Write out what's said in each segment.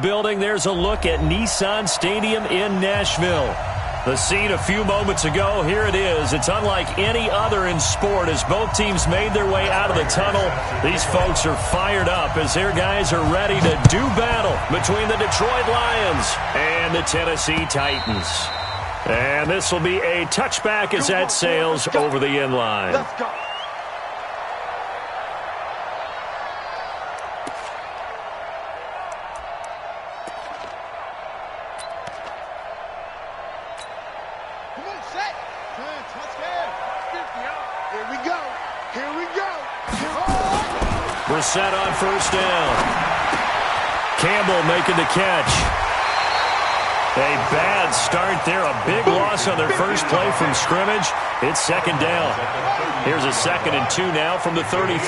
Building, there's a look at Nissan Stadium in Nashville. The scene a few moments ago, here it is. It's unlike any other in sport as both teams made their way out of the tunnel. These folks are fired up as their guys are ready to do battle between the Detroit Lions and the Tennessee Titans. And this will be a touchback as that sails over the end line. Let's go. Set on first down. Campbell making the catch. A bad start there. A big loss on their first play from scrimmage. It's second down. Here's a 2nd and 2 now from the 33.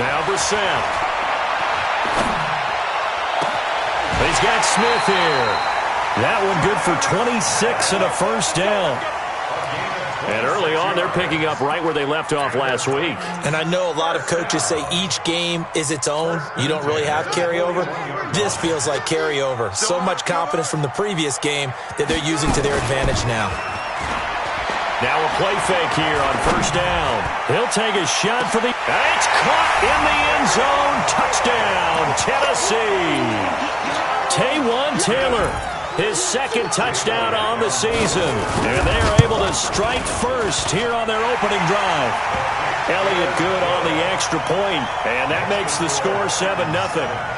Now Brissett. He's got Smith here. That one good for 26 and a first down. And early on, they're picking up right where they left off last week. And I know a lot of coaches say each game is its own. You don't really have carryover. This feels like carryover. So much confidence from the previous game that they're using to their advantage now. Now a play fake here on first down. He'll take a shot for the... It's caught in the end zone. Touchdown, Tennessee. Taywan Taylor. His 2nd touchdown on the season. And they are able to strike first here on their opening drive. Elliott good on the extra point, and that makes the score 7-0.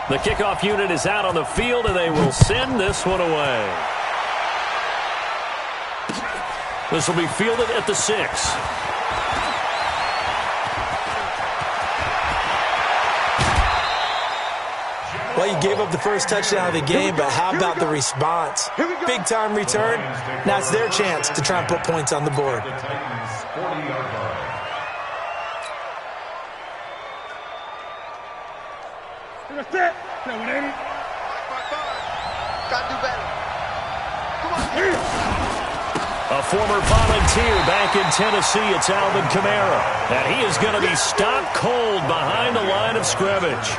The kickoff unit is out on the field, and they will send this one away. This will be fielded at the 6. Well, you gave up the first touchdown of the game, but how about the response? Big-time return. Now it's their chance to try and put points on the board. That's it. That one ain't it. Gotta do better. Come on. A former volunteer back in Tennessee, it's Alvin Kamara. And he is going to be stopped cold behind the line of scrimmage.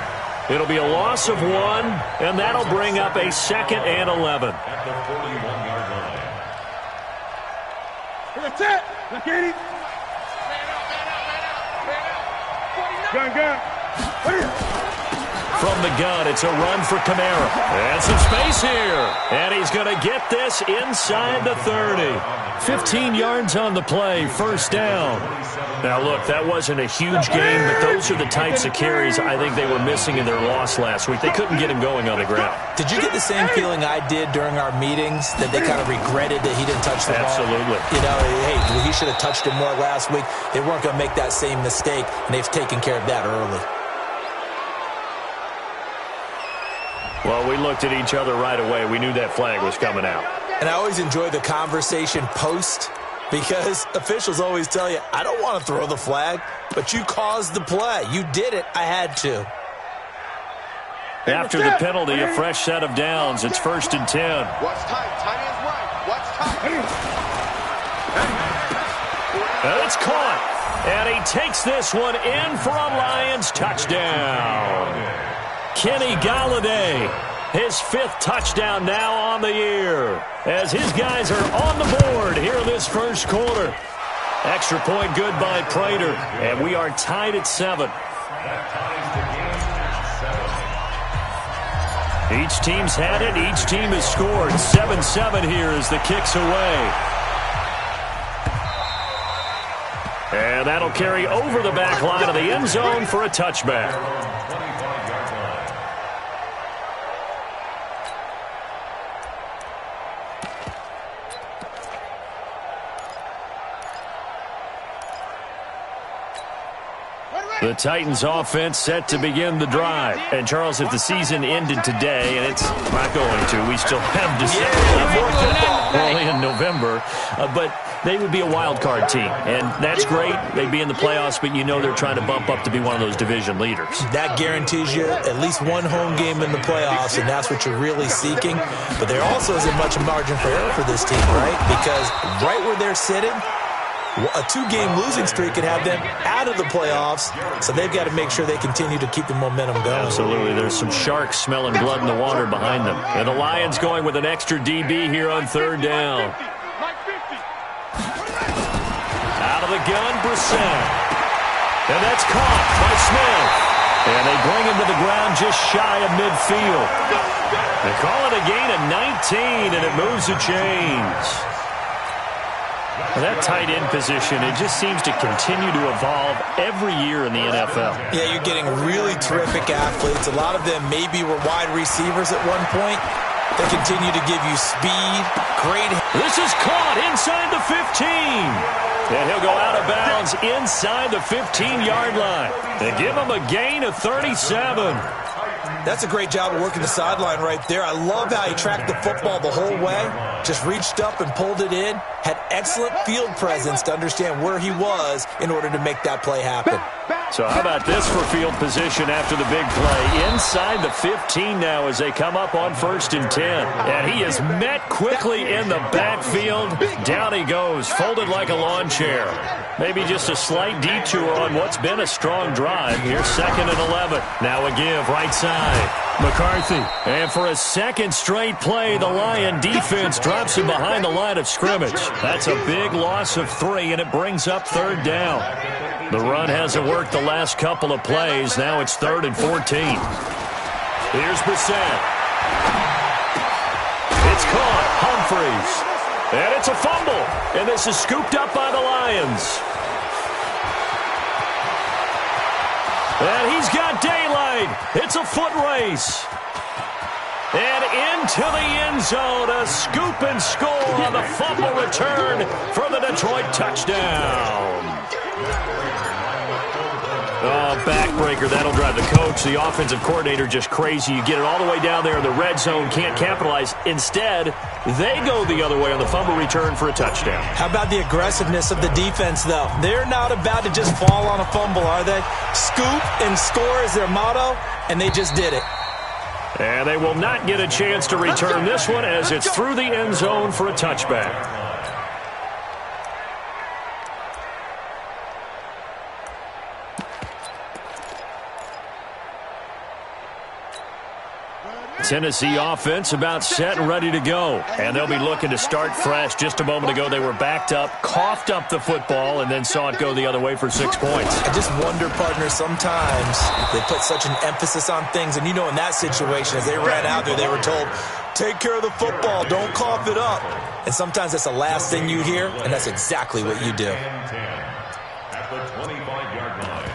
It'll be a loss of 1, and that'll bring up a 2nd and 11. At the 41-yard line. That's it. Look at it. Gun, gun. From the gun, it's a run for Kamara. And some space here. And he's going to get this inside the 30. 15 yards on the play, first down. Now, look, that wasn't a huge game, but those are the types of carries I think they were missing in their loss last week. They couldn't get him going on the ground. Did you get the same feeling I did during our meetings, that they kind of regretted that he didn't touch the ball? Absolutely. You know, hey, he should have touched it more last week. They weren't going to make that same mistake, and they've taken care of that early. Well, we looked at each other right away. We knew that flag was coming out. And I always enjoy the conversation post, because officials always tell you, I don't want to throw the flag, but you caused the play. You did it. I had to. After the penalty, a fresh set of downs. It's 1st and 10. Watch tight. Tight end's right. Watch tight. And it's caught. And he takes this one in for a Lions touchdown. Kenny Galladay, his 5th touchdown now on the year, as his guys are on the board here in this first quarter. Extra point good by Prater, and we are tied at 7. Each team's had it. Each team has scored. 7-7 here as the kick's away. And that'll carry over the back line of the end zone for a touchback. The Titans offense set to begin the drive. And, Charles, if the season ended today, and it's not going to, we still have December early in November. But they would be a wild card team. And that's great. They'd be in the playoffs, but you know they're trying to bump up to be one of those division leaders. That guarantees you at least one home game in the playoffs, and that's what you're really seeking. But there also isn't much margin for error for this team, right? Because right where they're sitting, a 2-game losing streak could have them out of the playoffs, so they've got to make sure they continue to keep the momentum going. Absolutely. There's some sharks smelling blood in the water behind them. And the Lions going with an extra DB here on third down. Out of the gun, Brissett. And that's caught by Smith. And they bring him to the ground just shy of midfield. They call it a gain of 19, and it moves the chains. That tight end position, it just seems to continue to evolve every year in the NFL. Yeah, you're getting really terrific athletes. A lot of them maybe were wide receivers at one point. They continue to give you speed, great. This is caught inside the 15. And he'll go out of bounds inside the 15-yard line. They give him a gain of 37. That's a great job of working the sideline right there. I love how he tracked the football the whole way. Just reached up and pulled it in. Had excellent field presence to understand where he was in order to make that play happen. So how about this for field position after the big play? Inside the 15 now as they come up on 1st and 10. And he is met quickly in the backfield. Down he goes, folded like a lawn chair. Maybe just a slight detour on what's been a strong drive. Here's 2nd and 11. Now a give right side. McCarthy. And for a second straight play, the Lion defense drops him behind the line of scrimmage. That's a big loss of 3, and it brings up 3rd down. The run hasn't worked the last couple of plays. Now it's 3rd and 14. Here's Brissett. It's caught. Humphreys. And it's a fumble. And this is scooped up by the Lions. And he's got daylight. It's a foot race. And into the end zone, a scoop and score on the fumble return for the Detroit touchdown. Oh, backbreaker. That'll drive the coach, the offensive coordinator, just crazy. You get it all the way down there in the red zone, can't capitalize. Instead, they go the other way on the fumble return for a touchdown. How about the aggressiveness of the defense, though? They're not about to just fall on a fumble, are they? Scoop and score is their motto, and they just did it. And they will not get a chance to return this one as it's through the end zone for a touchback. Tennessee offense about set and ready to go. And they'll be looking to start fresh. Just a moment ago, they were backed up, coughed up the football, and then saw it go the other way for 6 points. I just wonder, partner, sometimes they put such an emphasis on things. And you know, in that situation, as they ran out there, they were told, take care of the football, don't cough it up. And sometimes that's the last thing you hear, and that's exactly what you do. At the 25-yard line.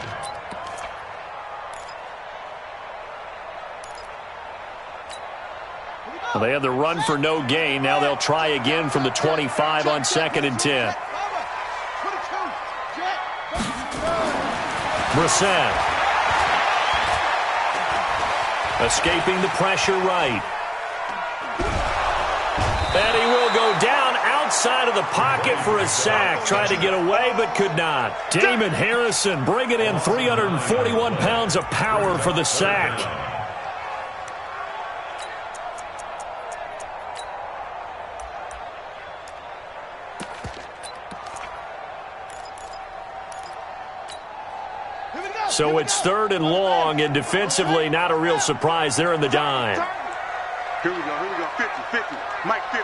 Well, they had the run for no gain. Now they'll try again from the 25 on 2nd and 10. Brissett. Escaping the pressure right. And he will go down outside of the pocket for a sack. Tried to get away but could not. Damon Harrison bringing in 341 pounds of power for the sack. So it's 3rd and long, and defensively, not a real surprise. They're in the dime. Here we go, 50, Mike 50.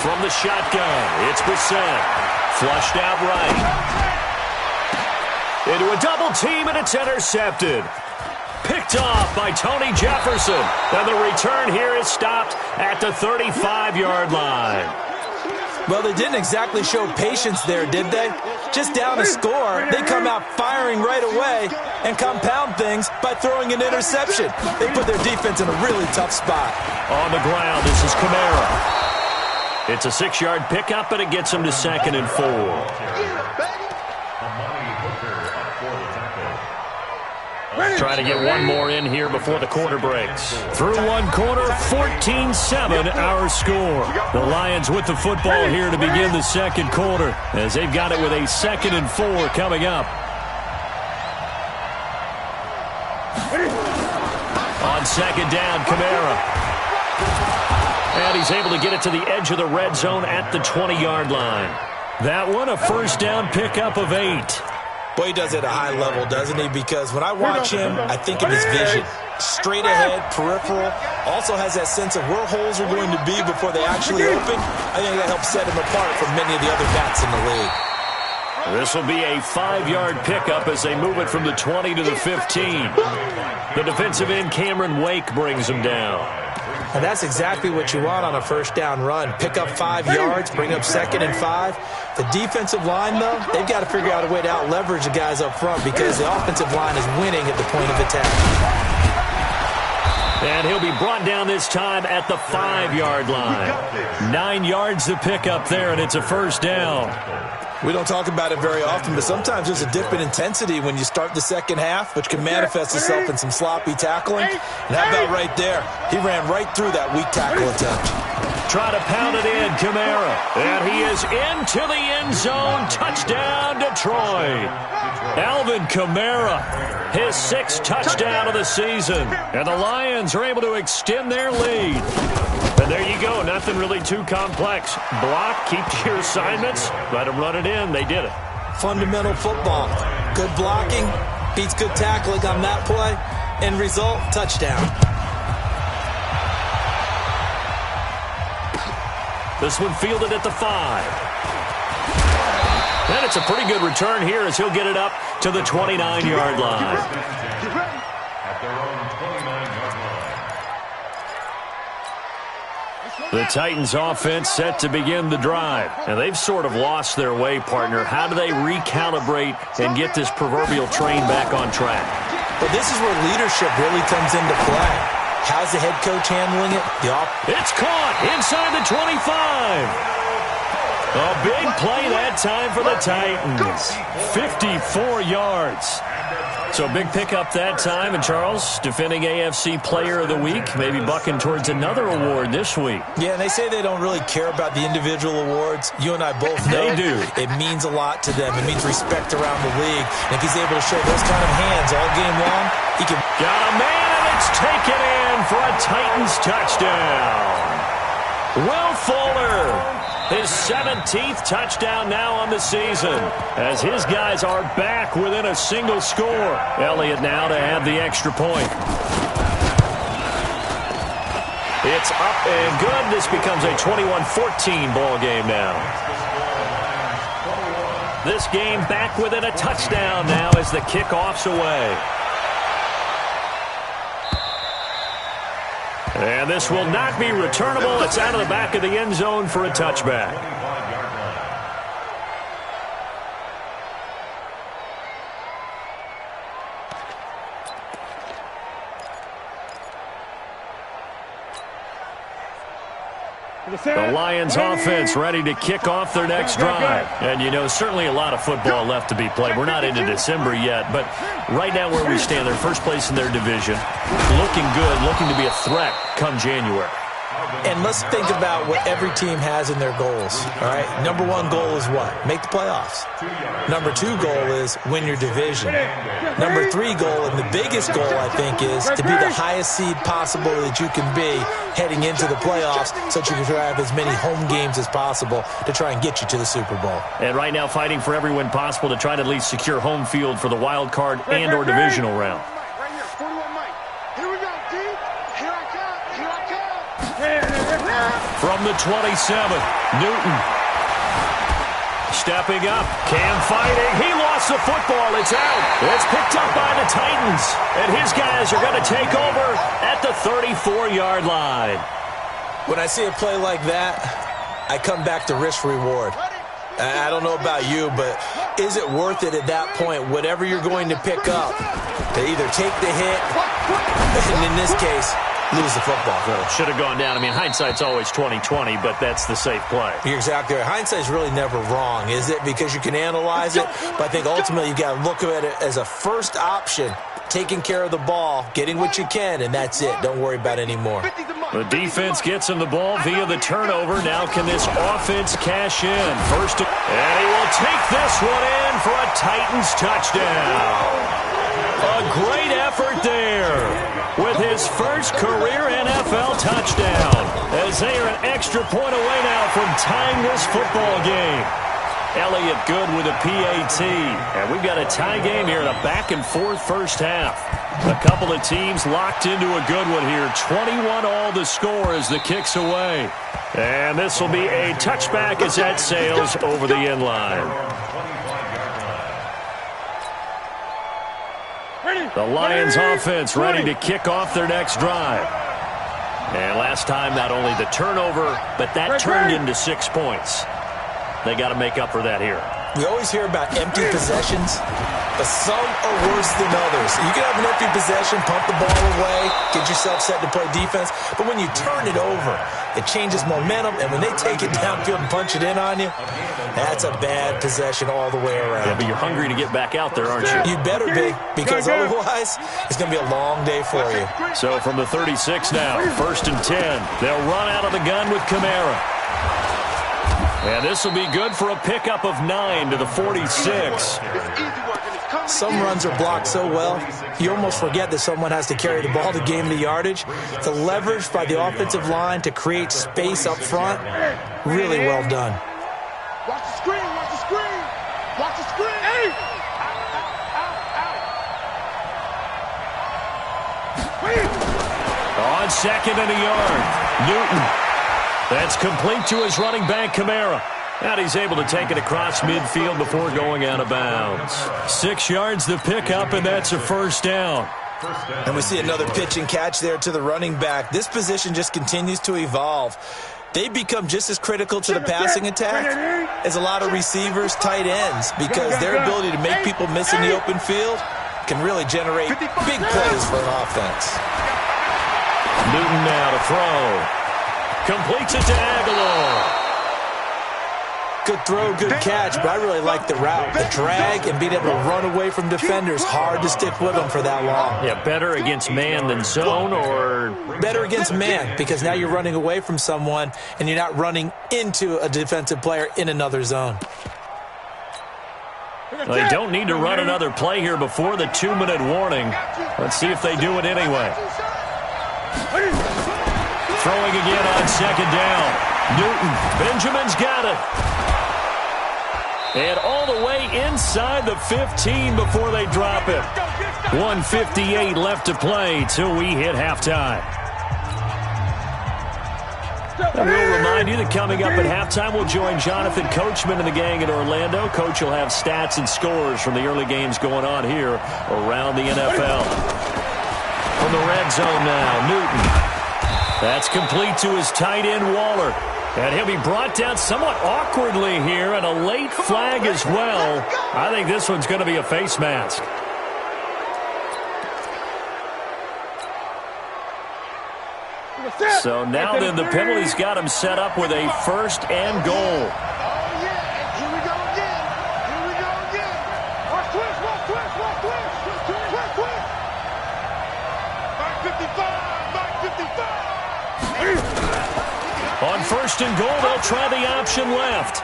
From the shotgun, it's Brissett. Flushed out right. Into a double team, and it's intercepted. Picked off by Tony Jefferson. And the return here is stopped at the 35-yard line. Well, they didn't exactly show patience there, did they? Just down a score, they come out firing right away and compound things by throwing an interception. They put their defense in a really tough spot. On the ground, this is Kamara. It's a 6-yard pickup, and it gets them to 2nd and 4. Trying to get one more in here before the quarter breaks. Through one quarter, 14-7 our score. The Lions with the football here to begin the second quarter, as they've got it with a 2nd and 4 coming up. On second down, Kamara. And he's able to get it to the edge of the red zone at the 20-yard line. That one, a first down pickup of 8. Boy, he does it at a high level, doesn't he? Because when I watch him, I think of his vision. Straight ahead, peripheral. Also has that sense of where holes are going to be before they actually open. I think that helps set him apart from many of the other backs in the league. This will be a 5-yard pickup as they move it from the 20 to the 15. The defensive end, Cameron Wake, brings him down. And that's exactly what you want on a first down run. Pick up 5 yards, bring up 2nd and 5. The defensive line, though, they've got to figure out a way to out-leverage the guys up front because the offensive line is winning at the point of attack. And he'll be brought down this time at the 5-yard line. 9 yards to pick up there, and it's a first down. We don't talk about it very often, but sometimes there's a dip in intensity when you start the second half, which can manifest itself in some sloppy tackling. And how about right there? He ran right through that weak tackle attempt. Try to pound it in, Kamara. And he is into the end zone. Touchdown, Detroit. Alvin Kamara, his 6th touchdown of the season. And the Lions are able to extend their lead. And there you go. Nothing really too complex. Block, keep to your assignments, let them run it in. They did it. Fundamental football. Good blocking beats good tackling on that play. End result, touchdown. This one fielded at the 5. And it's a pretty good return here as he'll get it up to the 29-yard line. The Titans offense set to begin the drive. And they've sort of lost their way, partner. How do they recalibrate and get this proverbial train back on track? Well, this is where leadership really comes into play. How's the head coach handling it? It's caught inside the 25. A big play that time for the Titans. 54 yards. So big pickup that time. And Charles, defending AFC Player of the Week, maybe bucking towards another award this week. Yeah, and they say they don't really care about the individual awards. You and I both know they do. It means a lot to them. It means respect around the league. And if he's able to show those kind of hands all game long, he can... Got a man, and it's taken in for a Titans touchdown. Will Fuller. His 17th touchdown now on the season as his guys are back within a single score. Elliott now to add the extra point. It's up and good. This becomes a 21-14 ball game now. This game back within a touchdown now as the kickoff's away. And this will not be returnable. It's out of the back of the end zone for a touchback. The Lions offense ready to kick off their next drive. And, you know, certainly a lot of football left to be played. We're not into December yet, but right now where we stand, they're first place in their division. Looking good, looking to be a threat come January. And let's think about what every team has in their goals, all right? Number 1 goal is what? Make the playoffs. Number 2 goal is win your division. Number 3 goal, and the biggest goal, I think, is to be the highest seed possible that you can be heading into the playoffs so that you can have as many home games as possible to try and get you to the Super Bowl. And right now fighting for every win possible to try to at least secure home field for the wild card and or divisional round. From the 27, Newton. Stepping up, Cam fighting. He lost the football. It's out. It's picked up by the Titans. And his guys are going to take over at the 34-yard line. When I see a play like that, I come back to risk-reward. I don't know about you, but is it worth it at that point, whatever you're going to pick up, to either take the hit, and in this case, lose the football. Should have gone down. I mean, hindsight's always 20/20, but that's the safe play. You're exactly right. Hindsight's really never wrong, is it? Because you can analyze it, but I think ultimately you got to look at it as a first option, taking care of the ball, getting what you can, and that's it. Don't worry about any more. The defense gets him the ball via the turnover. Now can this offense cash in? And he will take this one in for a Titans touchdown. A great effort there with his first career NFL touchdown, as they are an extra point away now from tying this football game. Elliott good with a PAT. And we've got a tie game here in a back-and-forth first half. A couple of teams locked into a good one here. 21-all the score as the kick's away. And this will be a touchback as that sails over the end line. The Lions offense ready to kick off their next drive. And last time, not only the turnover, but that turned into 6 points. They got to make up for that here. We always hear about empty possessions, but some are worse than others. You can have an empty possession, pump the ball away, get yourself set to play defense, but when you turn it over, it changes momentum, and when they take it downfield and punch it in on you, that's a bad possession all the way around. Yeah, but you're hungry to get back out there, aren't you? You better be, because otherwise it's going to be a long day for you. So from the 36 now, 1st and 10. They'll run out of the gun with Kamara. And this will be good for a pickup of 9 to the 46. Some runs are blocked so well, you almost forget that someone has to carry the ball to gain the yardage. The leverage by the offensive line to create space up front, really well done. Watch the screen, watch the screen. Watch the screen. Hey! On 2nd and a yard, Newton. That's complete to his running back, Kamara. And he's able to take it across midfield before going out of bounds. 6 yards to pick up, and that's a first down. And we see another pitch and catch there to the running back. This position just continues to evolve. They become just as critical to the passing attack as a lot of receivers, tight ends, because their ability to make people miss in the open field can really generate big plays for an offense. Newton now to throw. Completes it to Aguilar. Good throw, good catch, but I really like the route. The drag and being able to run away from defenders, hard to stick with them for that long. Yeah, better against man than zone, or? Better against man, because now you're running away from someone and you're not running into a defensive player in another zone. Well, they don't need to run another play here before the 2-minute warning. Let's see if they do it anyway. Throwing again on 2nd down. Newton. Benjamin's got it. And all the way inside the 15 before they drop it. 1:58 left to play till we hit halftime. And we'll remind you that coming up at halftime, we'll join Jonathan Coachman and the gang in Orlando. Coach will have stats and scores from the early games going on here around the NFL. From the red zone now, Newton. That's complete to his tight end, Waller. And he'll be brought down somewhat awkwardly here, and a late flag as well. I think this one's going to be a face mask. So now then the penalty's got him set up with a 1st and goal. On 1st and goal, they'll try the option left.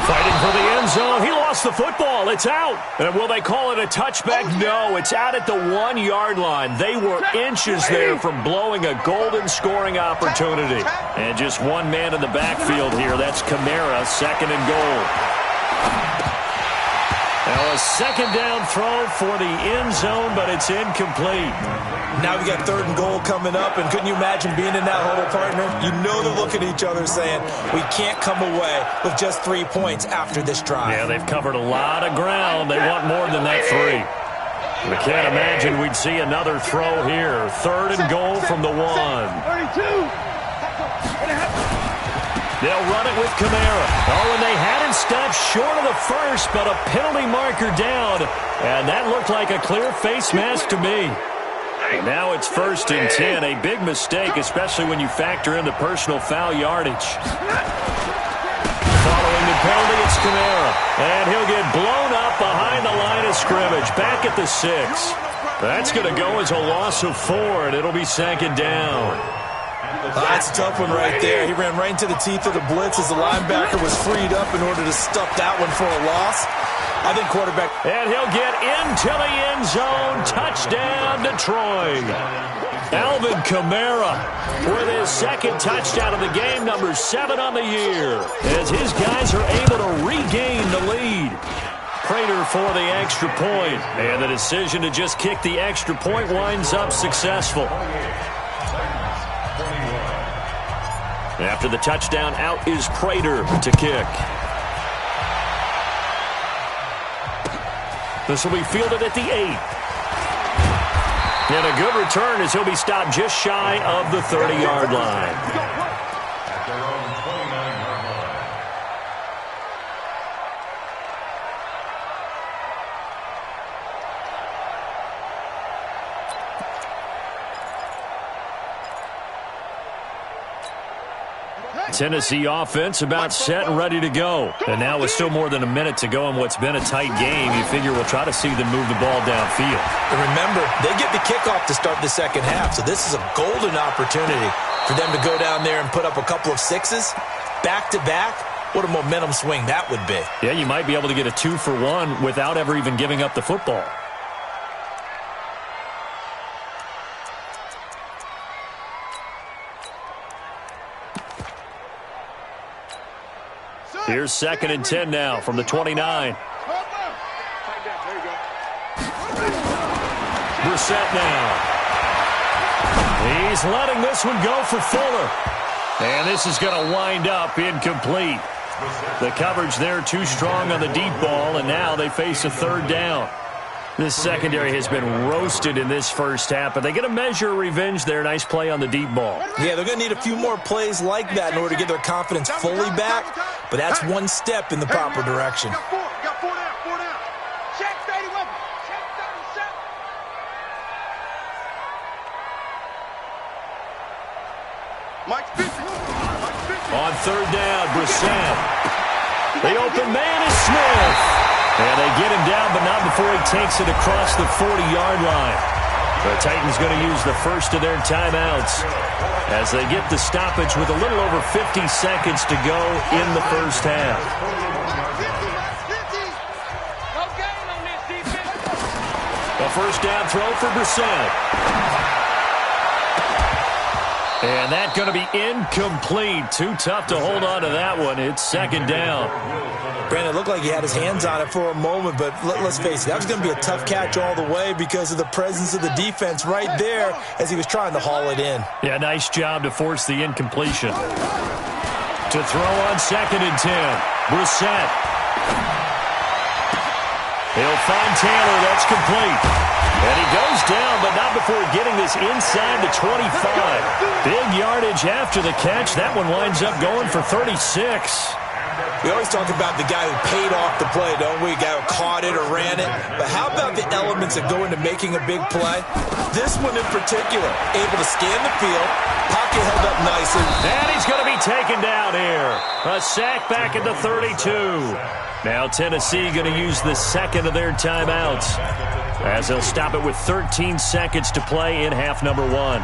Fighting for the end zone. He lost the football. It's out. And will they call it a touchback? No, it's out at the 1-yard line. They were inches there from blowing a golden scoring opportunity. And just one man in the backfield here. That's Kamara, 2nd and goal. Now a 2nd down throw for the end zone, but it's incomplete. Now we got 3rd and goal coming up, and couldn't you imagine being in that hole, partner? You know they're looking at each other saying, we can't come away with just 3 points after this drive. Yeah, they've covered a lot of ground. They want more than that 3. We can't imagine we'd see another throw here. 3rd and goal from the 1. 32. They'll run it with Kamara. Oh, and they had him stopped short of the 1st, but a penalty marker down. And that looked like a clear face mask to me. And now it's 1st and 10. A big mistake, especially when you factor in the personal foul yardage. Following the penalty, it's Kamara. And he'll get blown up behind the line of scrimmage. Back at the 6. That's going to go as a loss of 4, and it'll be 2nd down. That's a tough one right there. He ran right into the teeth of the blitz as the linebacker was freed up in order to stuff that one for a loss. I think quarterback. And he'll get into the end zone. Touchdown, Detroit. Alvin Kamara with his 2nd touchdown of the game, number 7 on the year, as his guys are able to regain the lead. Prater for the extra point, and the decision to just kick the extra point winds up successful. After the touchdown, out is Prater to kick. This will be fielded at the 8. And a good return as he'll be stopped just shy of the 30-yard line. Tennessee offense about set and ready to go. And now with still more than a minute to go in what's been a tight game, you figure we'll try to see them move the ball downfield. And remember, they get the kickoff to start the 2nd half, so this is a golden opportunity for them to go down there and put up a couple of 6s back-to-back. What a momentum swing that would be. Yeah, you might be able to get a 2-for-1 without ever even giving up the football. Here's 2nd and 10 now from the 29. Brissett now. He's letting this one go for Fuller. And this is going to wind up incomplete. The coverage there too strong on the deep ball, and now they face a 3rd down. This secondary has been roasted in this first half, but they get a measure of revenge there. Nice play on the deep ball. Yeah, they're going to need a few more plays like that in order to get their confidence fully back, but that's one step in the proper direction. Got 4 down. Check 31. Check 37. Mike 50. On 3rd down, Brissett. The open man is Smith. And they get him down, but not before he takes it across the 40-yard line. The Titans going to use the first of their timeouts as they get the stoppage with a little over 50 seconds to go in the first half. A 1st down throw for Brissett. And that's going to be incomplete. Too tough to hold on to that one. It's 2nd down. Brandon, it looked like he had his hands on it for a moment, but let's face it, that was going to be a tough catch all the way because of the presence of the defense right there as he was trying to haul it in. Yeah, nice job to force the incompletion. To throw on 2nd and 10. Brissett. He'll find Taylor. That's complete. And he goes down, but not before getting this inside the 25. Big yardage after the catch. That one winds up going for 36. We always talk about the guy who paid off the play, don't we? The guy who caught it or ran it. But how about the elements that go into making a big play? This one in particular, able to scan the field, pocket held up nicely. And he's going to be taken down here. A sack back at the 32. Now Tennessee going to use the 2nd of their timeouts as they'll stop it with 13 seconds to play in half number 1.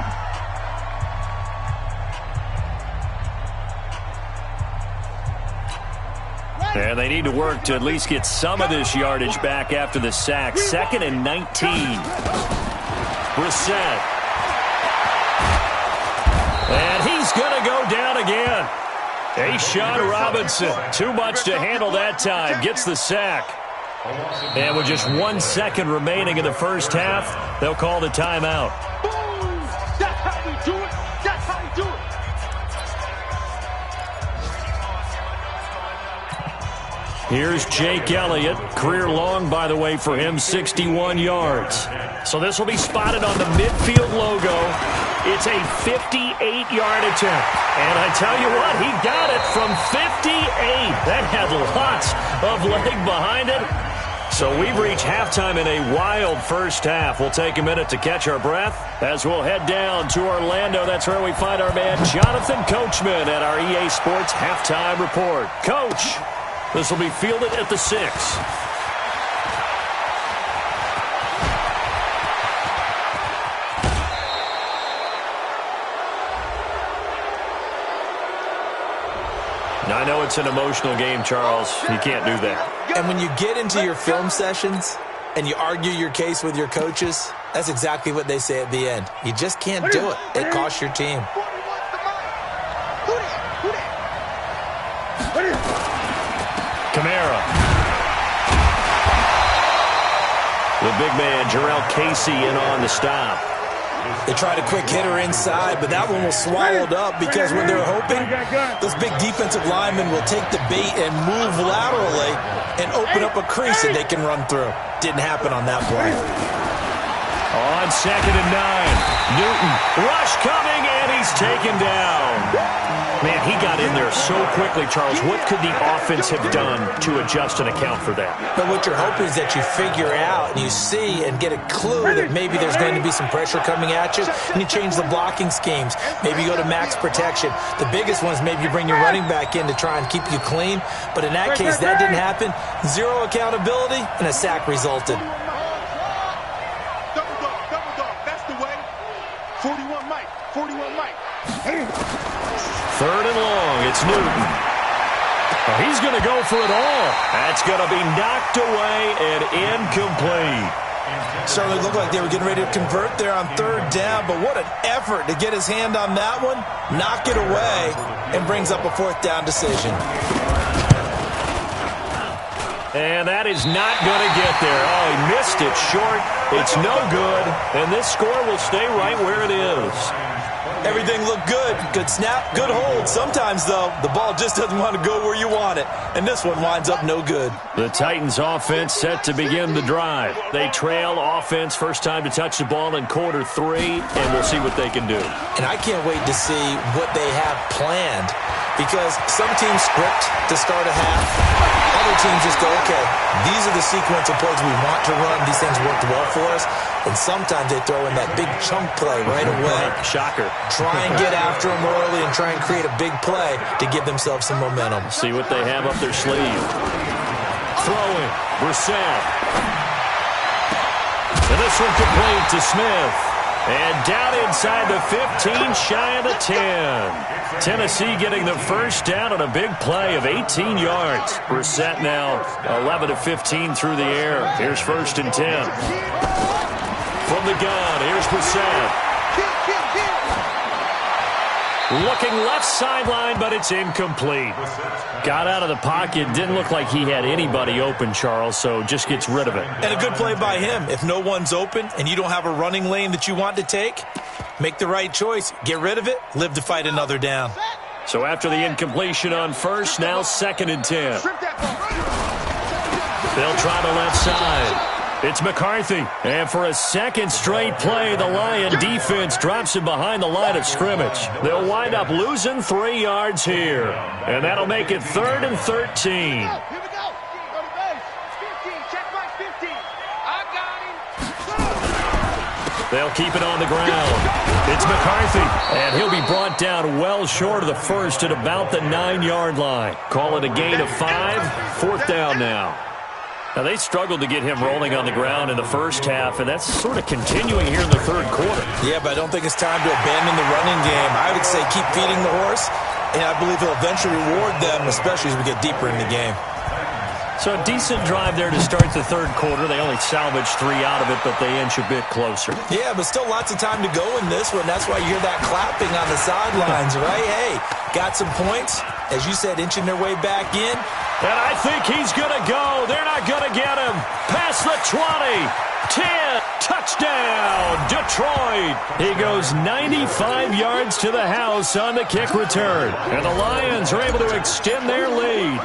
And they need to work to at least get some of this yardage back after the sack. 2nd and 19. Brissett. And he's going to go down again. Ashawn Robinson, too much to handle that time, gets the sack. And with just 1 second remaining in the first half, they'll call the timeout. That's how we do it. That's how we do it. Here's Jake Elliott. Career long, by the way, for him, 61 yards. So this will be spotted on the midfield logo. It's a 58-yard attempt. And I tell you what, he got it from 58. That had lots of leg behind it. So we've reached halftime in a wild first half. We'll take a minute to catch our breath as we'll head down to Orlando. That's where we find our man Jonathan Coachman at our EA Sports Halftime Report. Coach, this will be fielded at the 6. I know it's an emotional game, Charles. You can't do that. And when you get into your film sessions and you argue your case with your coaches, that's exactly what they say at the end. You just can't do it. It costs your team. Kamara. The big man, Jarrell Casey, in on the stop. They tried a quick hitter inside, but that one was swallowed up because when they're hoping, those big defensive linemen will take the bait and move laterally and open up a crease that they can run through. Didn't happen on that play. On 2nd and 9, Newton, rush coming, and he's taken down. Man, he got in there so quickly, Charles. What could the offense have done to adjust and account for that? But what you're hoping is that you figure out and you see and get a clue that maybe there's going to be some pressure coming at you, and you change the blocking schemes. Maybe you go to max protection. The biggest one is maybe you bring your running back in to try and keep you clean. But in that case, that didn't happen. Zero accountability, and a sack resulted. Double dog. That's the way. 41 Mike. 41 Mike. 3rd and long, it's Newton. Oh, he's going to go for it all. That's going to be knocked away and incomplete. Certainly looked like they were getting ready to convert there on 3rd down, but what an effort to get his hand on that one, knock it away, and brings up a 4th down decision. And that is not going to get there. Oh, he missed it short. It's no good, and this score will stay right where it is. Everything looked good. Good snap, good hold. Sometimes, though, the ball just doesn't want to go where you want it. And this one winds up no good. The Titans offense set to begin the drive. They trail offense, first time to touch the ball in quarter 3, and we'll see what they can do. And I can't wait to see what they have planned, because some teams script to start a half. Other teams just go, okay, these are the sequence of plays we want to run. These things worked well for us. And sometimes they throw in that big chunk play right away. Shocker. Try and get after them early and try and create a big play to give themselves some momentum. See what they have up their sleeve. Throwing. Brissett. And this one complete to Smith. And down inside the 15, shy of the 10. Tennessee getting the first down on a big play of 18 yards. Brissett now 11 of 15 through the air. Here's 1st and 10. From the gun, here's Brissett. Looking left sideline, but it's incomplete. Got out of the pocket. Didn't look like he had anybody open, Charles, so just gets rid of it. And a good play by him. If no one's open and you don't have a running lane that you want to take, make the right choice. Get rid of it. Live to fight another down. So after the incompletion on 1st, now 2nd and 10. They'll try the left side. It's McCarthy. And for a 2nd straight play, the Lion defense drops him behind the line of scrimmage. They'll wind up losing 3 yards here. And that'll make it 3rd and 13. Here we go. Go to base. 15. Check my 15. I got him. They'll keep it on the ground. It's McCarthy. And he'll be brought down well short of the 1st at about the 9-yard line. Call it a gain of 5. 4th down now. Now, they struggled to get him rolling on the ground in the first half, and that's sort of continuing here in the 3rd quarter. Yeah, but I don't think it's time to abandon the running game. I would say keep feeding the horse, and I believe he'll eventually reward them, especially as we get deeper in the game. So a decent drive there to start the 3rd quarter. They only salvaged 3 out of it, but they inch a bit closer. Yeah, but still lots of time to go in this one. That's why you hear that clapping on the sidelines, right? Hey, got some points. As you said, inching their way back in. And I think he's going to go. They're not going to get him. Past the 20. 10. Touchdown, Detroit. He goes 95 yards to the house on the kick return. And the Lions are able to extend their lead.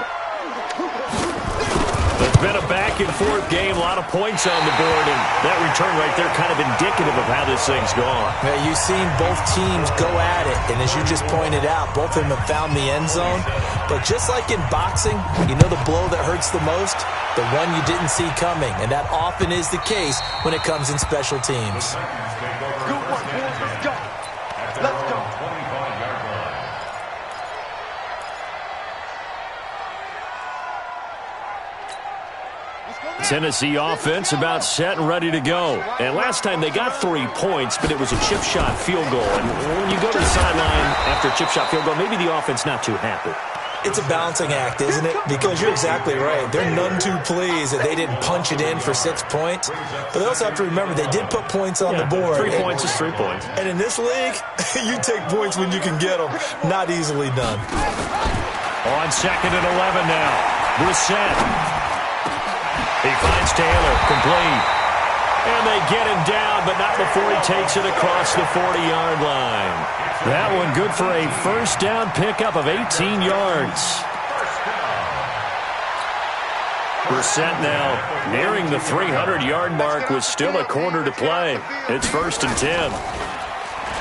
It's been a back-and-forth game, a lot of points on the board, and that return right there kind of indicative of how this thing's gone. Yeah, you've seen both teams go at it, and as you just pointed out, both of them have found the end zone. But just like in boxing, you know the blow that hurts the most? The one you didn't see coming, and that often is the case when it comes in special teams. Good work, boys. Let's go. Let's go. Tennessee offense about set and ready to go. And last time they got 3 points, but it was a chip shot field goal. And when you go to the sideline after a chip shot field goal, maybe the offense not too happy. It's a balancing act, isn't it? Because you're exactly right. They're none too pleased that they didn't punch it in for 6 points. But they also have to remember they did put points on the board. 3 points is 3 points. And in this league, you take points when you can get them. Not easily done. On 2nd and 11 now. Brissett. He finds Taylor, complete. And they get him down, but not before he takes it across the 40-yard line. That one good for a first down pickup of 18 yards. Brissett now nearing the 300-yard mark with still a quarter to play. It's 1st and 10.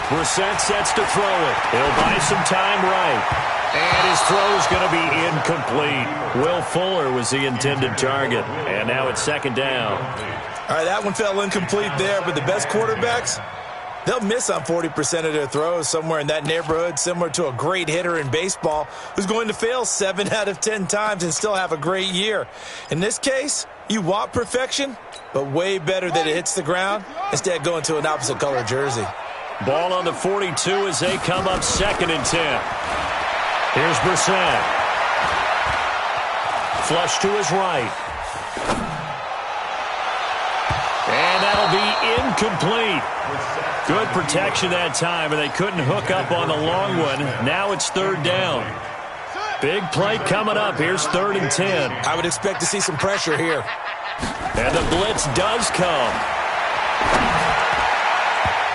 Brissett sets to throw it. He'll buy some time right. And his throw's going to be incomplete. Will Fuller was the intended target. And now it's 2nd down. All right, that one fell incomplete there, but the best quarterbacks, they'll miss on 40% of their throws, somewhere in that neighborhood, similar to a great hitter in baseball who's going to fail 7 out of 10 times and still have a great year. In this case, you want perfection, but way better that it hits the ground instead of going to an opposite color jersey. Ball on the 42 as they come up 2nd and 10. Here's Brissett. Flush to his right. And that'll be incomplete. Good protection that time, and they couldn't hook up on the long one. Now it's 3rd down. Big play coming up. Here's 3rd and 10. I would expect to see some pressure here. And the blitz does come.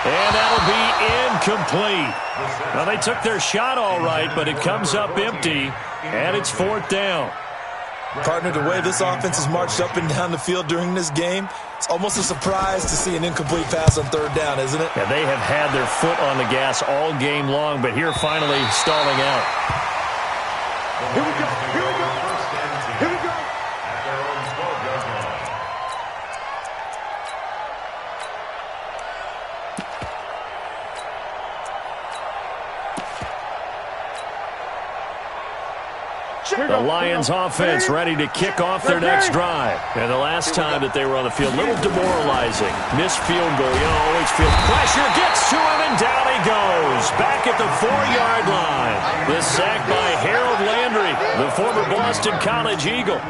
And that'll be incomplete. Well, they took their shot all right, but it comes up empty, and it's 4th down. Partner, the way this offense has marched up and down the field during this game, it's almost a surprise to see an incomplete pass on 3rd down, isn't it? Yeah, they have had their foot on the gas all game long, but here finally stalling out. Here we go. Here we go. Here we go. The Lions offense ready to kick off their next drive. And the last time that they were on the field, a little demoralizing. Missed field goal. You know, always feel pressure. Gets to him, and down he goes. Back at the 4-yard line. The sack by Harold Landry, the former Boston College Eagle.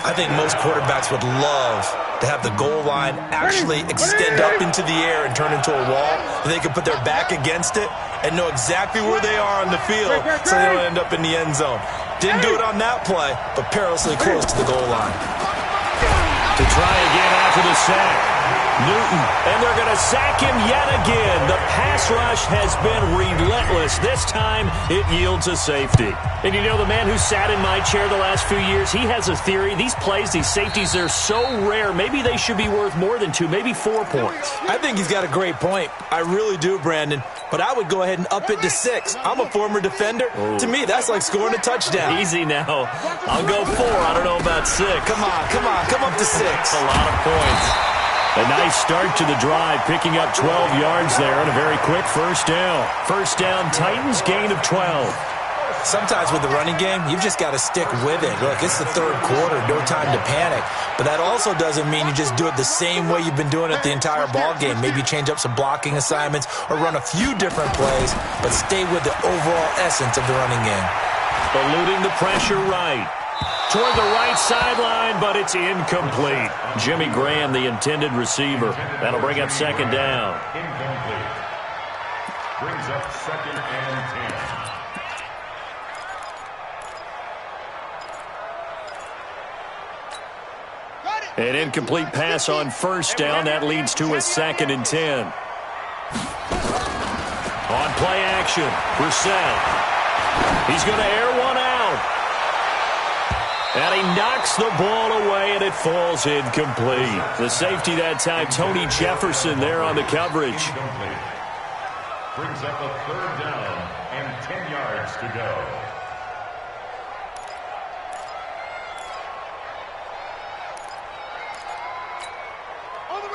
I think most quarterbacks would love to have the goal line actually extend up into the air and turn into a wall. And they can put their back against it and know exactly where they are on the field so they don't end up in the end zone. Didn't do it on that play, but perilously close to the goal line. To try again after the sack. Newton, and they're going to sack him yet again. The pass rush has been relentless. This time, it yields a safety. And you know, the man who sat in my chair the last few years, he has a theory. These plays, these safeties, they're so rare. Maybe they should be worth more than 2, maybe 4 points. I think he's got a great point. I really do, Brandon. But I would go ahead and up it to 6. I'm a former defender. Ooh. To me, that's like scoring a touchdown. Easy now. I'll go 4. I don't know about 6. Come on. Come up to 6. A lot of points. A nice start to the drive, picking up 12 yards there and a very quick first down. First down, Titans, gain of 12. Sometimes with the running game, you've just got to stick with it. Look, it's the 3rd quarter, no time to panic. But that also doesn't mean you just do it the same way you've been doing it the entire ball game. Maybe change up some blocking assignments or run a few different plays, but stay with the overall essence of the running game. Eluding the pressure right. Toward the right sideline, but it's incomplete. Jimmy Graham, the intended receiver. That'll bring up 2nd down. Incomplete. Brings up 2nd and 10. An incomplete pass on first down. That leads to a 2nd and 10. On play action, Brissett. He's going to air one out. And he knocks the ball away, and it falls incomplete. The safety that time, Tony Jefferson, there on the coverage. Incomplete. Brings up a 3rd down and 10 yards to go.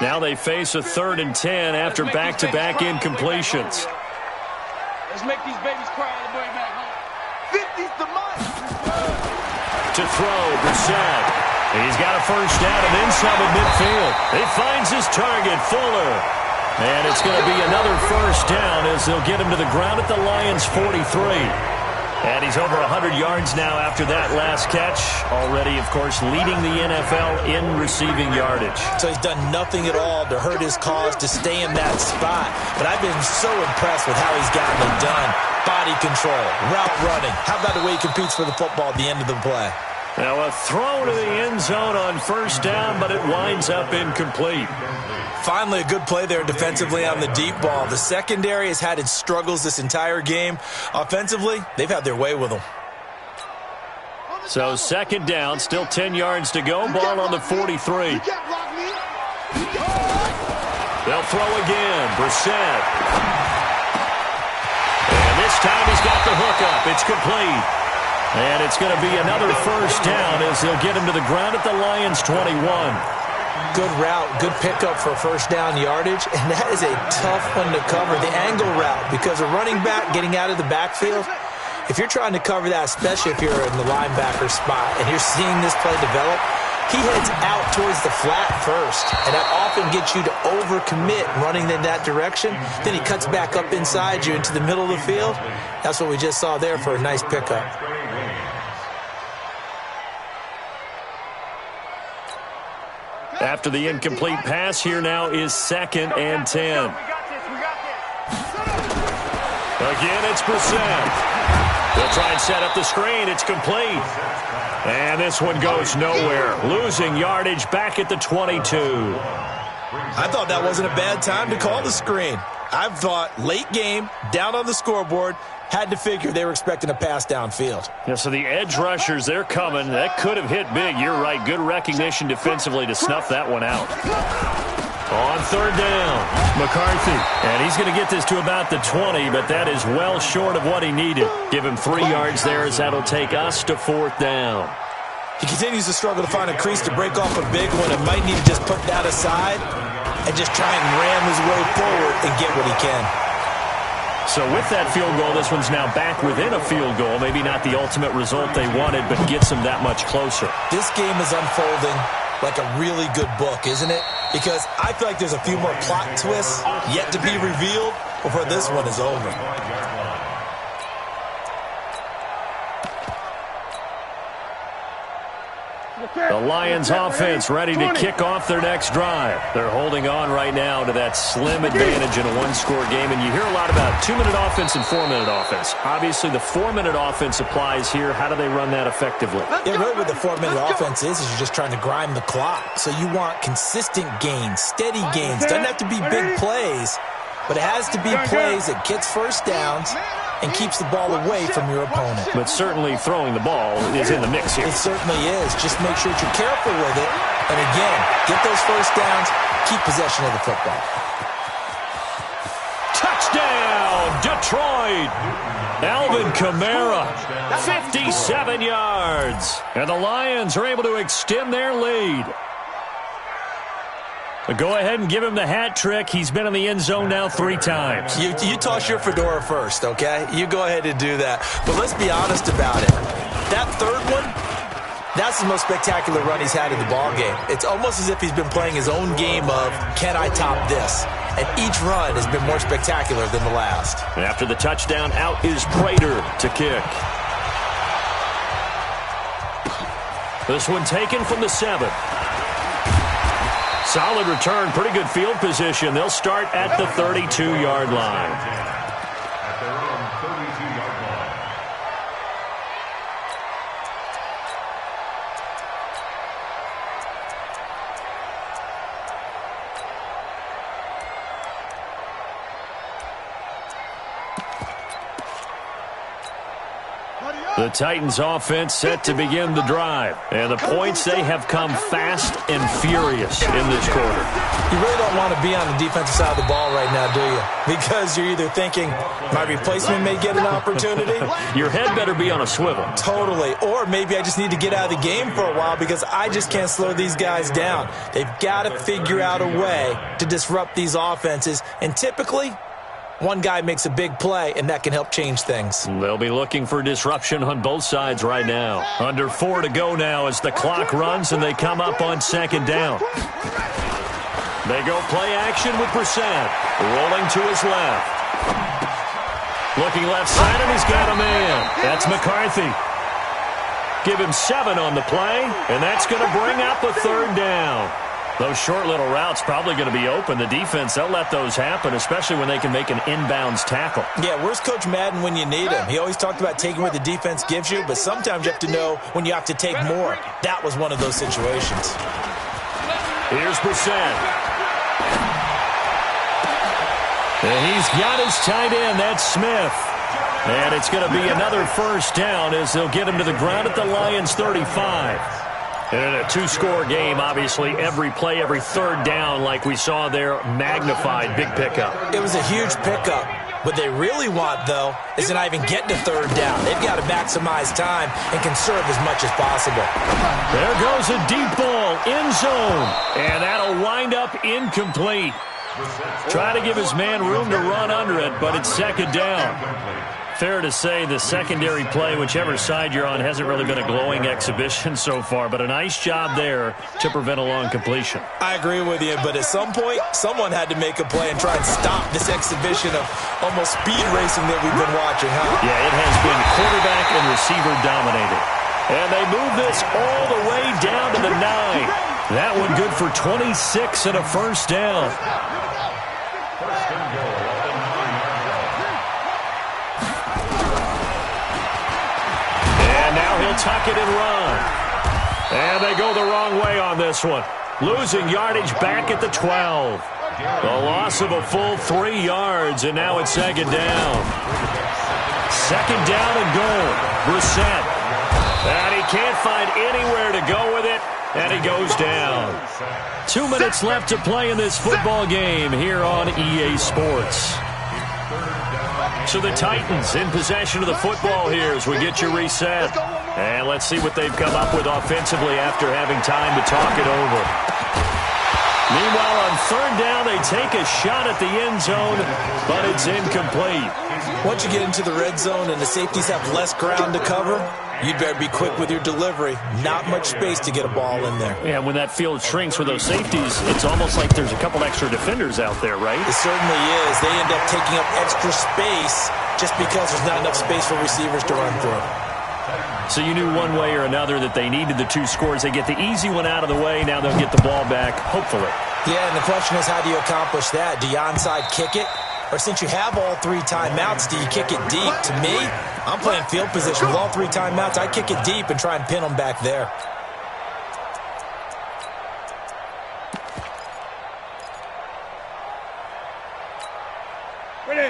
Now they face a 3rd and 10 after back-to-back incompletions. Let's make these babies cry on the way back home. 50's the money. To throw, Brissett. He's got a first down and then some at midfield. He finds his target, Fuller. And it's going to be another first down as they'll get him to the ground at the Lions' 43. And he's over 100 yards now after that last catch. Already, of course, leading the NFL in receiving yardage. So he's done nothing at all to hurt his cause, to stay in that spot. But I've been so impressed with how he's gotten it done. Body control, route running. How about the way he competes for the football at the end of the play? Now a throw to the end zone on first down, but it winds up incomplete. Finally, a good play there defensively on the deep ball. The secondary has had its struggles this entire game. Offensively, they've had their way with them. So 2nd down, still 10 yards to go. Ball on the 43. They'll throw again. Brissett. And this time he's got the hook up. It's complete. And it's going to be another first down as they'll get him to the ground at the Lions' 21. Good route, good pickup for first down yardage, and that is a tough one to cover, the angle route, because a running back getting out of the backfield, if you're trying to cover that, especially if you're in the linebacker spot and you're seeing this play develop, he heads out towards the flat first, and that often gets you to overcommit running in that direction. Then he cuts back up inside you into the middle of the field. That's what we just saw there for a nice pickup. After the incomplete pass, here now is 2nd and 10. Again, it's Brissett. They'll try and set up the screen. It's complete. And this one goes nowhere. Losing yardage back at the 22. I thought that wasn't a bad time to call the screen. I've thought late game, down on the scoreboard, had to figure they were expecting a pass downfield. Yeah, so the edge rushers, they're coming. That could have hit big. You're right. Good recognition defensively to snuff that one out. On 3rd down, McCarthy. And he's going to get this to about the 20, but that is well short of what he needed. Give him 3 yards there as that'll take us to 4th down. He continues to struggle to find a crease to break off a big one and might need to just put that aside and just try and ram his way forward and get what he can. So with that field goal, this one's now back within a field goal. Maybe not the ultimate result they wanted, but gets them that much closer. This game is unfolding like a really good book, isn't it? Because I feel like there's a few more plot twists yet to be revealed before this one is over. The Lions offense ready to kick off their next drive. They're holding on right now to that slim advantage in a one-score game. And you hear a lot about 2-minute offense and 4-minute offense. Obviously, the 4-minute offense applies here. How do they run that effectively? Yeah, really what the 4-minute offense is you're just trying to grind the clock. So you want consistent gains, steady gains. Doesn't have to be big plays, but it has to be plays that gets first downs and keeps the ball away from your opponent. But certainly throwing the ball is in the mix here. It certainly is. Just make sure that you're careful with it. And again, get those first downs, keep possession of the football. Touchdown, Detroit! Alvin Kamara, 57 yards. And the Lions are able to extend their lead. But go ahead and give him the hat trick. He's been in the end zone now 3 times. You toss your fedora first, okay? You go ahead and do that. But let's be honest about it. That third one, that's the most spectacular run he's had in the ballgame. It's almost as if he's been playing his own game of, can I top this? And each run has been more spectacular than the last. And after the touchdown, out is Prater to kick. This one taken from the 7. Solid return, pretty good field position. They'll start at the 32-yard line. At their own 32-yard line. The Titans offense set to begin the drive. And the points, they have come fast and furious in this quarter. You really don't want to be on the defensive side of the ball right now, do you? Because you're either thinking, my replacement may get an opportunity. Your head better be on a swivel. Totally. Or maybe I just need to get out of the game for a while because I just can't slow these guys down. They've got to figure out a way to disrupt these offenses. And typically, one guy makes a big play, and that can help change things. They'll be looking for disruption on both sides right now. Under 4 to go now as the clock runs, and they come up on second down. They go play action with Brissett. Rolling to his left. Looking left side, and he's got a man. That's McCarthy. Give him 7 on the play, and that's going to bring up a third down. Those short little routes probably going to be open. The defense, they'll let those happen, especially when they can make an inbounds tackle. Yeah, where's Coach Madden when you need him? He always talked about taking what the defense gives you, but sometimes you have to know when you have to take more. That was one of those situations. Here's Brissett. And he's got his tight end. That's Smith. And it's going to be another first down as they'll get him to the ground at the Lions' 35. And in a 2-score game, obviously, every play, every third down, like we saw there, magnified. Big pickup. It was a huge pickup. What they really want, though, is to not even get to third down. They've got to maximize time and conserve as much as possible. There goes a deep ball, end zone. And that'll wind up incomplete. Try to give his man room to run under it, but it's second down. Fair to say the secondary play, whichever side you're on, hasn't really been a glowing exhibition so far, but a nice job there to prevent a long completion. I agree with you, but at some point, someone had to make a play and try and stop this exhibition of almost speed racing that we've been watching, huh? Yeah, it has been quarterback and receiver dominated. And they move this all the way down to the 9. That one good for 26 and a first down. He'll tuck it and run. And they go the wrong way on this one. Losing yardage back at the 12. A loss of a full 3 yards, and now it's second down. Second down and goal. Brissett. And he can't find anywhere to go with it, and he goes down. 2 minutes left to play in this football game here on EA Sports. So the Titans in possession of the football here as we get you reset. And let's see what they've come up with offensively after having time to talk it over. Meanwhile, on third down, they take a shot at the end zone, but it's incomplete. Once you get into the red zone and the safeties have less ground to cover, you'd better be quick with your delivery. Not much space to get a ball in there. Yeah, when that field shrinks with those safeties, it's almost like there's a couple extra defenders out there, right? It certainly is. They end up taking up extra space just because there's not enough space for receivers to run through. So you knew one way or another that they needed the 2 scores. They get the easy one out of the way. Now they'll get the ball back, hopefully. Yeah, and the question is, how do you accomplish that? Do you onside kick it? Or since you have all 3 timeouts, do you kick it deep? To me, I'm playing field position with all 3 timeouts. I kick it deep and try and pin them back there.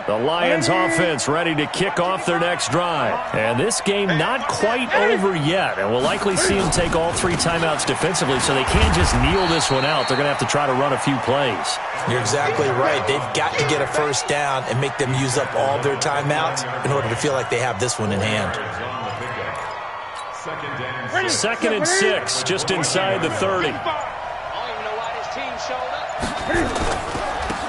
The Lions offense ready to kick off their next drive. And this game not quite over yet. And we'll likely see them take all 3 timeouts defensively, so they can't just kneel this one out. They're going to have to try to run a few plays. You're exactly right. They've got to get a first down and make them use up all their timeouts in order to feel like they have this one in hand. 2nd and 6, just inside the 30.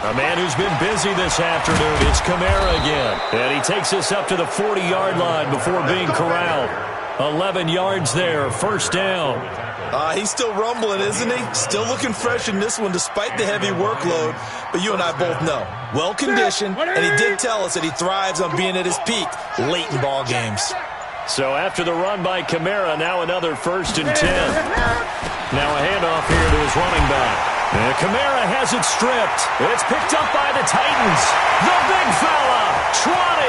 A man who's been busy this afternoon is Kamara again. And he takes us up to the 40-yard line before being corralled. 11 yards there, first down. He's still rumbling, isn't he? Still looking fresh in this one despite the heavy workload. But you and I both know, well-conditioned, and he did tell us that he thrives on being at his peak late in ball games. So after the run by Kamara, now another 1st and 10. Now a handoff here to his running back. And Kamara has it stripped. It's picked up by the Titans. The big fella, 20.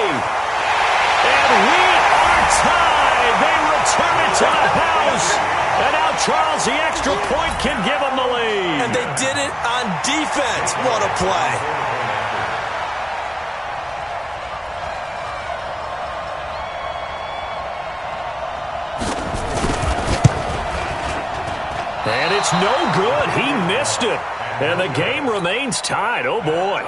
And we are tied. They return it to the house. And now Charles, the extra point, can give them the lead. And they did it on defense. What a play. And it's no good. He missed it. And the game remains tied. Oh, boy.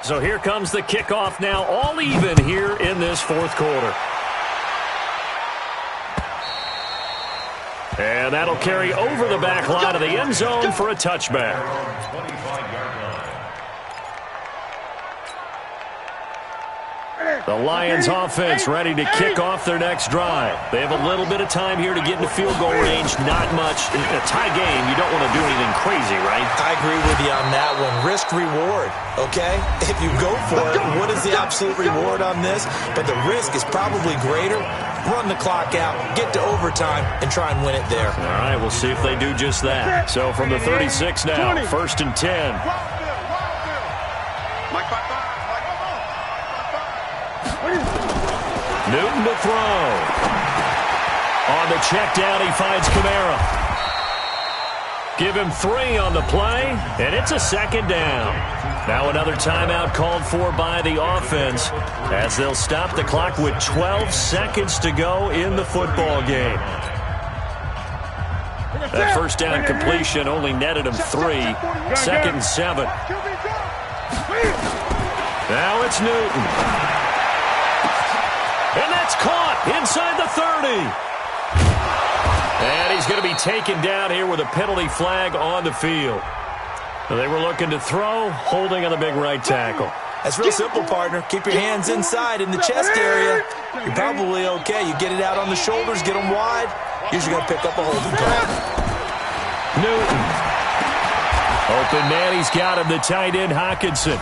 So here comes the kickoff now, all even here in this fourth quarter. And that'll carry over the back line of the end zone for a touchback. The Lions offense ready to kick off their next drive. They have a little bit of time here to get into field goal range. Not much. In a tie game, you don't want to do anything crazy, right? I agree with you on that one. Risk reward, okay? If you go for it, what is the absolute reward on this? But the risk is probably greater. Run the clock out, get to overtime, and try and win it there. All right, we'll see if they do just that. So from the 36 now, 1st and 10. Newton to throw. On the check down, he finds Kamara. Give him 3 on the play, and it's a 2nd down. Now another timeout called for by the offense as they'll stop the clock with 12 seconds to go in the football game. That first down completion only netted him 3. 2nd and 7. Now it's Newton. And that's caught inside the 30. And he's going to be taken down here with a penalty flag on the field. They were looking to throw, holding on the big right tackle. That's real simple, partner. Keep your hands inside in the chest area. You're probably okay. You get it out on the shoulders, get them wide. Usually going to pick up a holding call. Newton. Open man, he's got him, the tight end, Hockenson.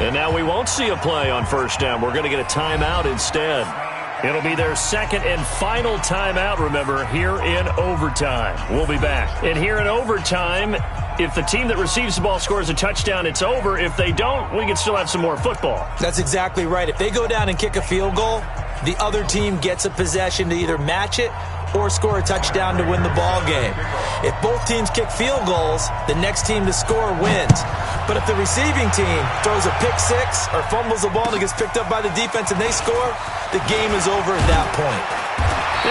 And now we won't see a play on first down. We're going to get a timeout instead. It'll be their second and final timeout, remember, here in overtime. We'll be back. And here in overtime, if the team that receives the ball scores a touchdown, it's over. If they don't, we can still have some more football. That's exactly right. If they go down and kick a field goal, the other team gets a possession to either match it or score a touchdown to win the ball game. If both teams kick field goals, the next team to score wins. But if the receiving team throws a pick six or fumbles the ball and it gets picked up by the defense and they score, the game is over at that point.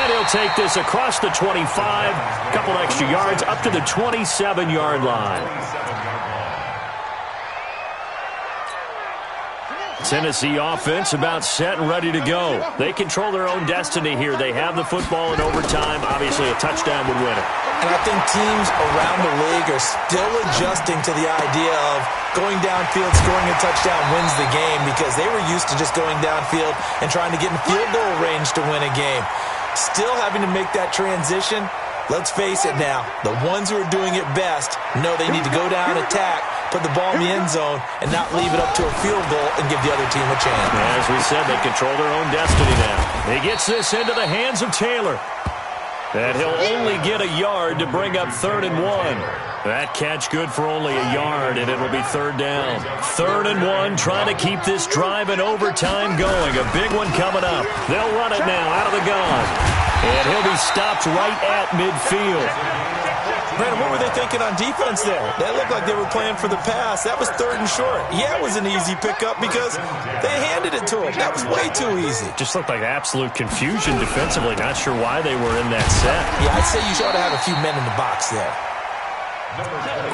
And he'll take this across the 25, a couple extra yards, up to the 27-yard line. Tennessee offense about set and ready to go. They control their own destiny here. They have the football in overtime. Obviously, a touchdown would win it. And I think teams around the league are still adjusting to the idea of going downfield, scoring a touchdown wins the game because they were used to just going downfield and trying to get in field goal range to win a game. Still having to make that transition. Let's face it now, the ones who are doing it best know they need to go down, attack, put the ball in the end zone, and not leave it up to a field goal and give the other team a chance. As we said, they control their own destiny now. He gets this into the hands of Taylor. And he'll only get a yard to bring up 3rd and 1. That catch good for only a yard, and it'll be 3rd down. 3rd and 1, trying to keep this drive in overtime going. A big one coming up. They'll run it now out of the gun. And he'll be stopped right at midfield. Brandon, what were they thinking on defense there? That looked like they were playing for the pass. That was 3rd and short. Yeah, it was an easy pickup because they handed it to him. That was way too easy. Just looked like absolute confusion defensively. Not sure why they were in that set. Yeah, I'd say you ought to have a few men in the box there.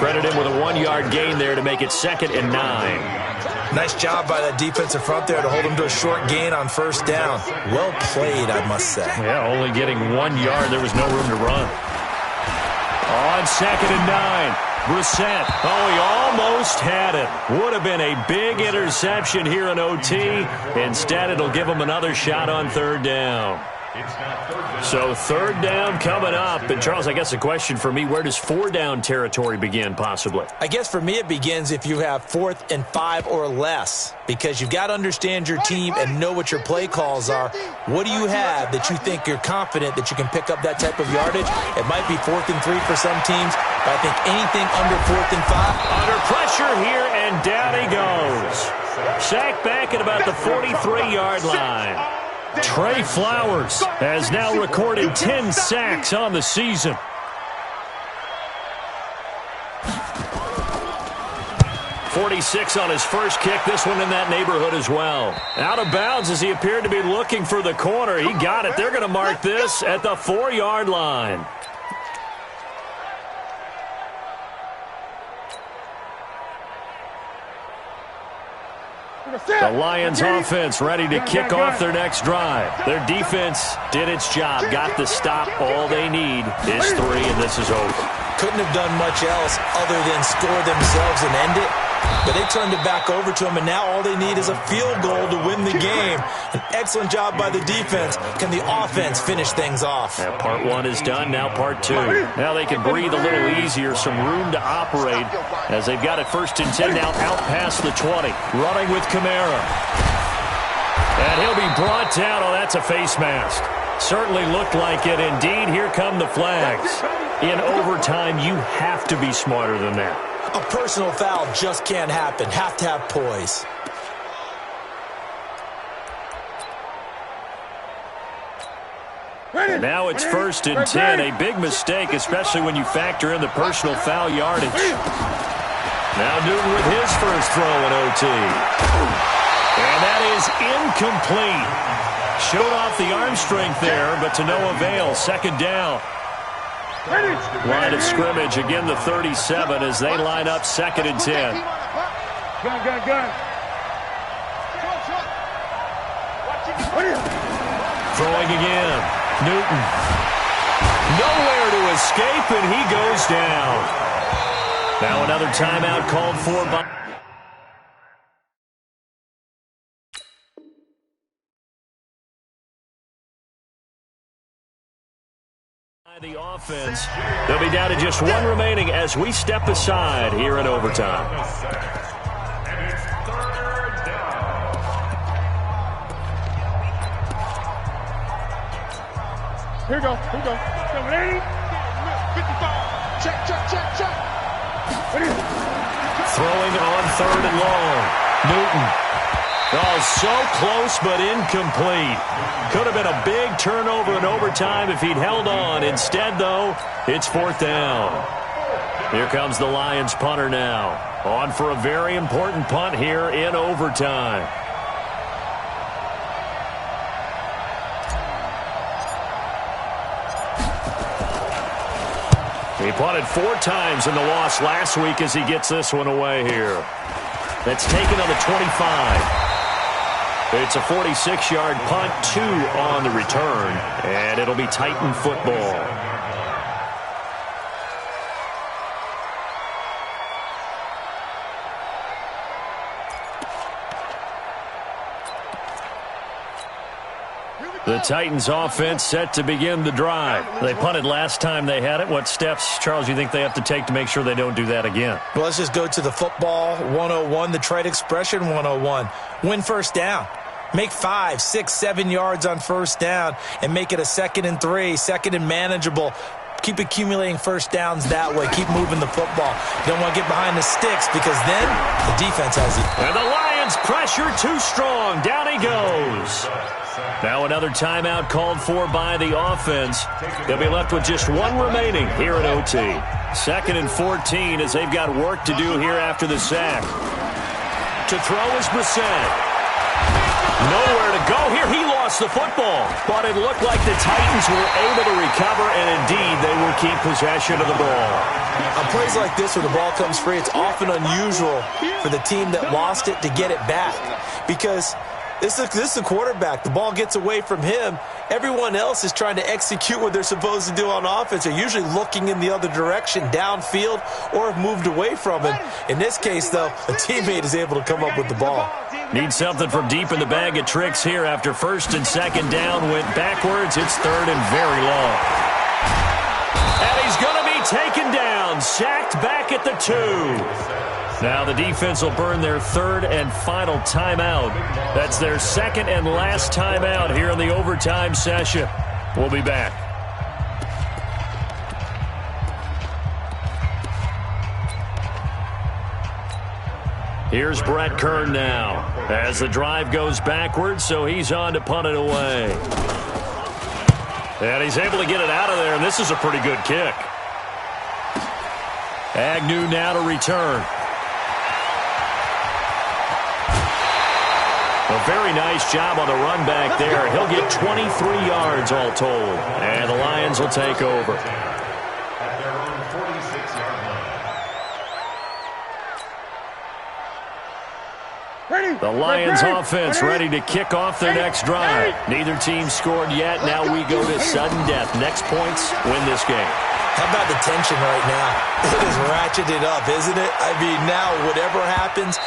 Credit him with a 1-yard gain there to make it 2nd and 9. Nice job by that defensive front there to hold him to a short gain on first down. Well played, I must say. Yeah, only getting 1 yard. There was no room to run. On 2nd and 9, Brissett. Oh, he almost had it. Would have been a big interception here in OT. Instead, it'll give him another shot on 3rd down. So 3rd down coming up. And, Charles, I guess the question for me, where does 4-down territory begin possibly? I guess for me it begins if you have 4th and 5 or less because you've got to understand your team and know what your play calls are. What do you have that you think you're confident that you can pick up that type of yardage? It might be 4th and 3 for some teams, but I think anything under 4th and 5. Under pressure here, and down he goes. Sacked back at about the 43-yard line. Trey Flowers has now recorded 10 sacks on the season. .46 on his first kick. This one in that neighborhood as well. Out of bounds as he appeared to be looking for the corner. He got it. They're going to mark this at the 4-yard line. The Lions offense ready to kick off their next drive. Their defense did its job, got the stop. All they need is 3, and this is over. Couldn't have done much else other than score themselves and end it. But they turned it back over to them, and now all they need is a field goal to win the game. An excellent job by the defense. Can the offense finish things off? Yeah, part 1 is done, now part 2. Now they can breathe a little easier, some room to operate as they've got it 1st and 10 now out past the 20. Running with Kamara. And he'll be brought down. Oh, that's a face mask. Certainly looked like it. Indeed, here come the flags. In overtime, you have to be smarter than that. A personal foul just can't happen. Have to have poise. Now it's 1st and 10. A big mistake, especially when you factor in the personal foul yardage. Now Newton with his first throw in OT. And that is incomplete. Showed off the arm strength there, but to no avail. 2nd down. Line of scrimmage, again the 37 as they line up 2nd and 10. Gun. Throwing again. Newton. Nowhere to escape, and he goes down. Now another timeout called for by... the offense. They'll be down to just 1 remaining as we step aside here in overtime. And it's 3rd down. Here we go. 780. 55. Check. Throwing on 3rd and long. Newton. Oh, so close but incomplete. Could have been a big turnover in overtime if he'd held on. Instead, though, it's 4th down. Here comes the Lions punter now. On for a very important punt here in overtime. He punted 4 times in the loss last week as he gets this one away here. That's taken on the 25. It's a 46-yard punt, 2 on the return, and it'll be Titan football. The Titans offense set to begin the drive. They punted last time they had it. What steps, Charles, you think they have to take to make sure they don't do that again? Well, let's just go to the football 101, the trade expression 101. Win 1st down. Make 5, 6, 7 yards on 1st down and make it a 2nd and 3, 2nd and manageable. Keep accumulating 1st downs that way. Keep moving the football. You don't want to get behind the sticks because then the defense has it. And the Lions pressure too strong. Down he goes. Now another timeout called for by the offense. They'll be left with just 1 remaining here at OT. 2nd and 14 as they've got work to do here after the sack. To throw is Brissett. Nowhere to go here. He lost the football, but it looked like the Titans were able to recover, and indeed they will keep possession of the ball. On plays like this where the ball comes free, it's often unusual for the team that lost it to get it back because this is the quarterback. The ball gets away from him. Everyone else is trying to execute what they're supposed to do on offense. They're usually looking in the other direction, downfield, or have moved away from him. In this case, though, a teammate is able to come up with the ball. Need something from deep in the bag of tricks here after 1st and 2nd down. Went backwards. It's 3rd and very long. And he's going to be taken down. Sacked back at the 2. Now the defense will burn their 3rd and final timeout. That's their 2nd and last timeout here in the overtime session. We'll be back. Here's Brett Kern now as the drive goes backwards, so he's on to punt it away. And he's able to get it out of there, and this is a pretty good kick. Agnew now to return. A very nice job on the run back there. He'll get 23 yards all told, and the Lions will take over. At their own 46-yard The Lions offense ready to kick off their next drive. Neither team scored yet. Now we go to sudden death. Next points win this game. How about the tension right now? It is ratcheted up, isn't it? I mean, now whatever happens,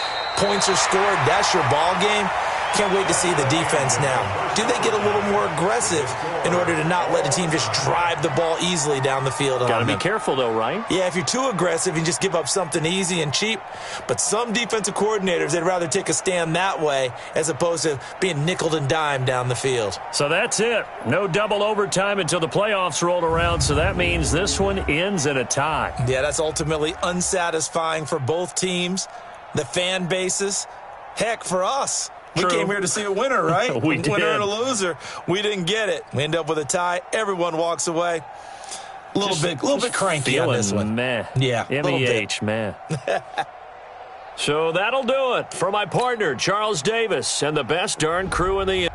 points are scored. That's your ball game. Can't wait to see the defense now. Do they get a little more aggressive in order to not let the team just drive the ball easily down the field? Got to be careful, though, right? Yeah, if you're too aggressive, you just give up something easy and cheap. But some defensive coordinators, they'd rather take a stand that way as opposed to being nickeled and dimed down the field. So that's it. No double overtime until the playoffs rolled around, so that means this one ends in a tie. Yeah, that's ultimately unsatisfying for both teams, the fan bases, heck, for us. We came here to see a winner, right? We did. Winner and a loser. We didn't get it. We end up with a tie. Everyone walks away. A little bit cranky on this one. Meh. Yeah, MEH, man. So that'll do it for my partner, Charles Davis, and the best darn crew in the